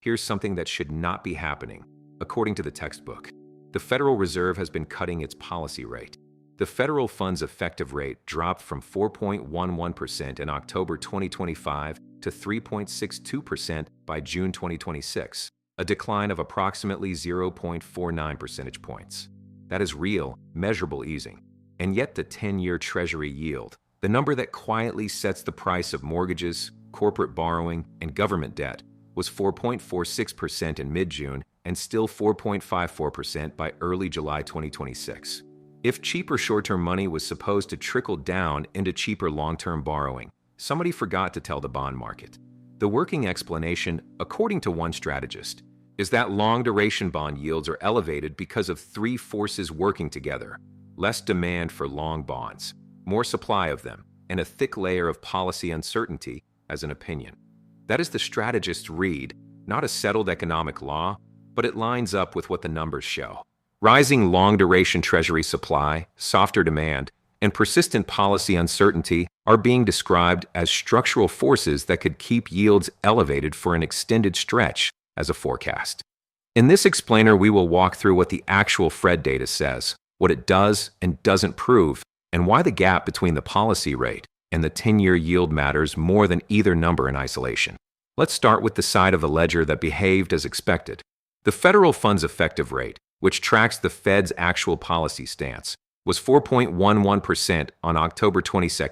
Here's something that should not be happening. According to the textbook, the Federal Reserve has been cutting its policy rate. The federal funds effective rate dropped from 4.11% in October 2025 to 3.62% by June 2026, a decline of approximately 0.49 percentage points. That is real, measurable easing. And yet the 10-year Treasury yield, the number that quietly sets the price of mortgages, corporate borrowing, and government debt, was 4.46% in mid-June and still 4.54% by early July 2026. If cheaper short-term money was supposed to trickle down into cheaper long-term borrowing, somebody forgot to tell the bond market. The working explanation, according to one strategist, is that long-duration bond yields are elevated because of three forces working together: less demand for long bonds, more supply of them, and a thick layer of policy uncertainty as an opinion. That is the strategist's read, not a settled economic law, but it lines up with what the numbers show. Rising long-duration Treasury supply, softer demand, and persistent policy uncertainty are being described as structural forces that could keep yields elevated for an extended stretch as a forecast. In this explainer, we will walk through what the actual Fed data says, what it does and doesn't prove, and why the gap between the policy rate and the 10-year yield matters more than either number in isolation. Let's start with the side of the ledger that behaved as expected. The federal funds effective rate, which tracks the Fed's actual policy stance, was 4.11% on October 22,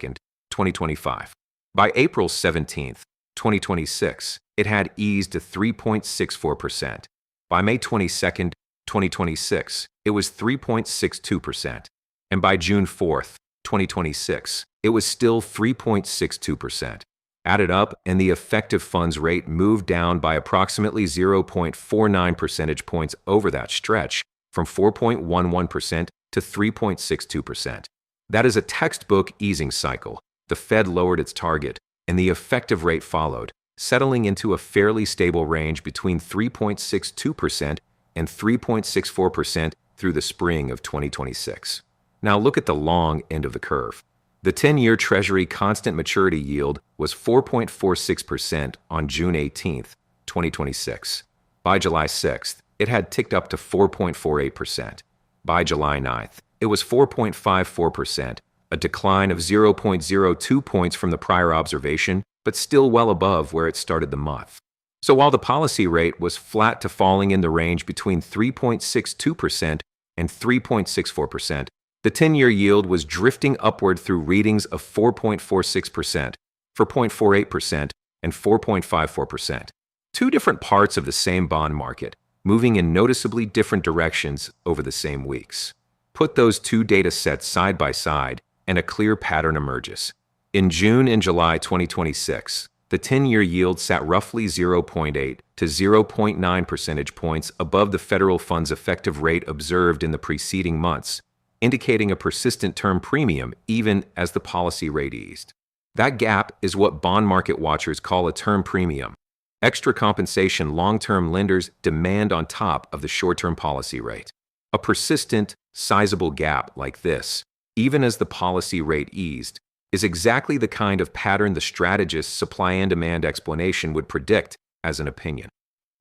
2025. By April 17, 2026, it had eased to 3.64%. By May 22, 2026, it was 3.62%. And by June 4, 2026, it was still 3.62%. Added up, and the effective funds rate moved down by approximately 0.49 percentage points over that stretch, from 4.11% to 3.62%. That is a textbook easing cycle. The Fed lowered its target, and the effective rate followed, settling into a fairly stable range between 3.62% and 3.64% through the spring of 2026. Now look at the long end of the curve. The 10-year Treasury constant maturity yield was 4.46% on June 18, 2026. By July 6th, it had ticked up to 4.48%. By July 9th, it was 4.54%, a decline of 0.02 points from the prior observation, but still well above where it started the month. So while the policy rate was flat to falling in the range between 3.62% and 3.64%, the 10-year yield was drifting upward through readings of 4.46%, 4.48%, and 4.54%. Two different parts of the same bond market, moving in noticeably different directions over the same weeks. Put those two data sets side by side, and a clear pattern emerges. In June and July 2026, the 10-year yield sat roughly 0.8 to 0.9 percentage points above the federal funds effective rate observed in the preceding months, indicating a persistent term premium even as the policy rate eased. That gap is what bond market watchers call a term premium, extra compensation long-term lenders demand on top of the short-term policy rate. A persistent, sizable gap like this, even as the policy rate eased, is exactly the kind of pattern the strategist's supply and demand explanation would predict as an opinion.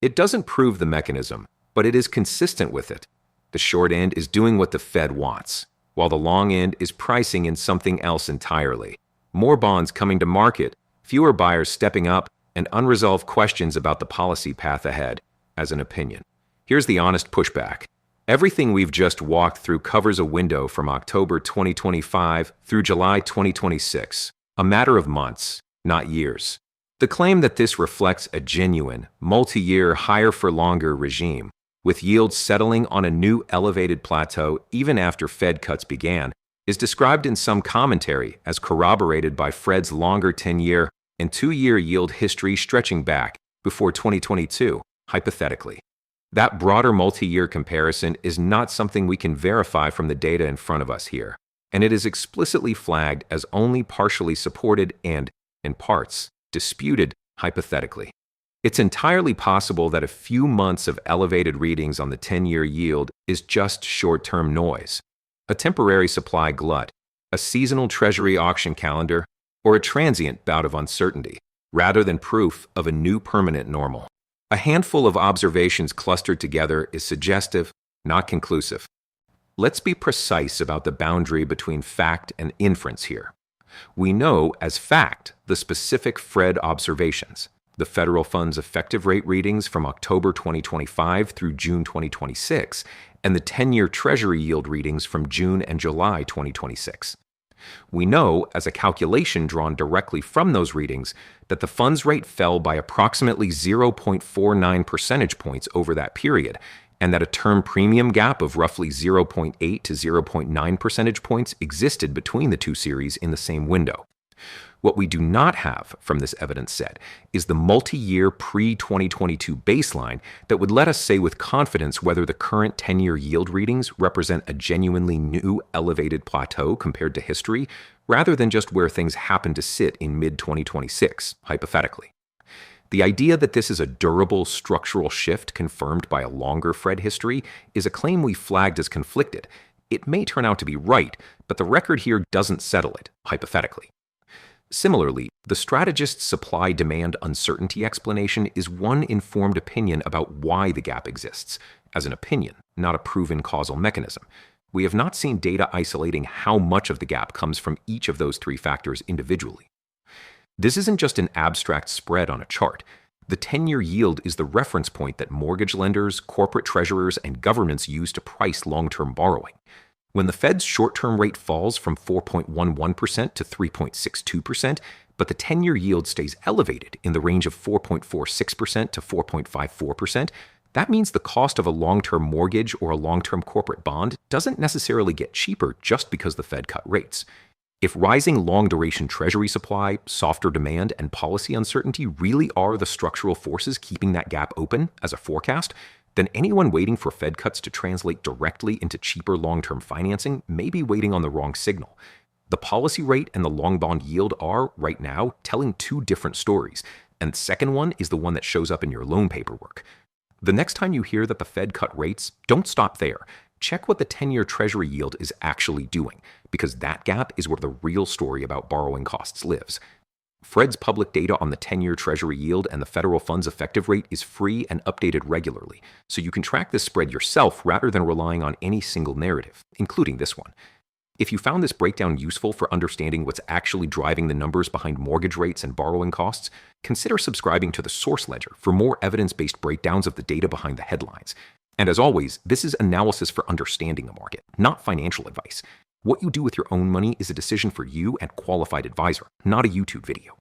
It doesn't prove the mechanism, but it is consistent with it. The short end is doing what the Fed wants, while the long end is pricing in something else entirely. More bonds coming to market, fewer buyers stepping up, and unresolved questions about the policy path ahead, as an opinion. Here's the honest pushback. Everything we've just walked through covers a window from October 2025 through July 2026, a matter of months, not years. The claim that this reflects a genuine, multi-year, higher-for-longer regime, with yields settling on a new elevated plateau even after Fed cuts began, is described in some commentary as corroborated by Fed's longer 10-year and 2-year yield history stretching back before 2022, hypothetically. That broader multi-year comparison is not something we can verify from the data in front of us here, and it is explicitly flagged as only partially supported and, in parts, disputed hypothetically. It's entirely possible that a few months of elevated readings on the 10-year yield is just short-term noise, a temporary supply glut, a seasonal Treasury auction calendar, or a transient bout of uncertainty, rather than proof of a new permanent normal. A handful of observations clustered together is suggestive, not conclusive. Let's be precise about the boundary between fact and inference here. We know as fact the specific Fed observations, the federal funds effective rate readings from October 2025 through June 2026, and the 10-year Treasury yield readings from June and July 2026. We know, as a calculation drawn directly from those readings, that the funds rate fell by approximately 0.49 percentage points over that period, and that a term premium gap of roughly 0.8 to 0.9 percentage points existed between the two series in the same window. What we do not have from this evidence set is the multi-year pre-2022 baseline that would let us say with confidence whether the current 10-year yield readings represent a genuinely new elevated plateau compared to history, rather than just where things happen to sit in mid-2026, hypothetically. The idea that this is a durable structural shift confirmed by a longer Fed history is a claim we flagged as conflicted. It may turn out to be right, but the record here doesn't settle it, hypothetically. Similarly, the strategist's supply-demand uncertainty explanation is one informed opinion about why the gap exists, as an opinion, not a proven causal mechanism. We have not seen data isolating how much of the gap comes from each of those three factors individually. This isn't just an abstract spread on a chart. The 10-year yield is the reference point that mortgage lenders, corporate treasurers, and governments use to price long-term borrowing. When the Fed's short-term rate falls from 4.11% to 3.62%, but the 10-year yield stays elevated in the range of 4.46% to 4.54%, that means the cost of a long-term mortgage or a long-term corporate bond doesn't necessarily get cheaper just because the Fed cut rates. If rising long-duration Treasury supply, softer demand, and policy uncertainty really are the structural forces keeping that gap open as a forecast, then anyone waiting for Fed cuts to translate directly into cheaper long-term financing may be waiting on the wrong signal. The policy rate and the long bond yield are, right now, telling two different stories, and the second one is the one that shows up in your loan paperwork. The next time you hear that the Fed cut rates, don't stop there. Check what the 10-year Treasury yield is actually doing, because that gap is where the real story about borrowing costs lives. Fed's public data on the 10-year Treasury yield and the federal funds effective rate is free and updated regularly, so you can track this spread yourself rather than relying on any single narrative, including this one. If you found this breakdown useful for understanding what's actually driving the numbers behind mortgage rates and borrowing costs, consider subscribing to the Source Ledger for more evidence-based breakdowns of the data behind the headlines. And as always, this is analysis for understanding the market, not financial advice. What you do with your own money is a decision for you and qualified advisor, not a YouTube video.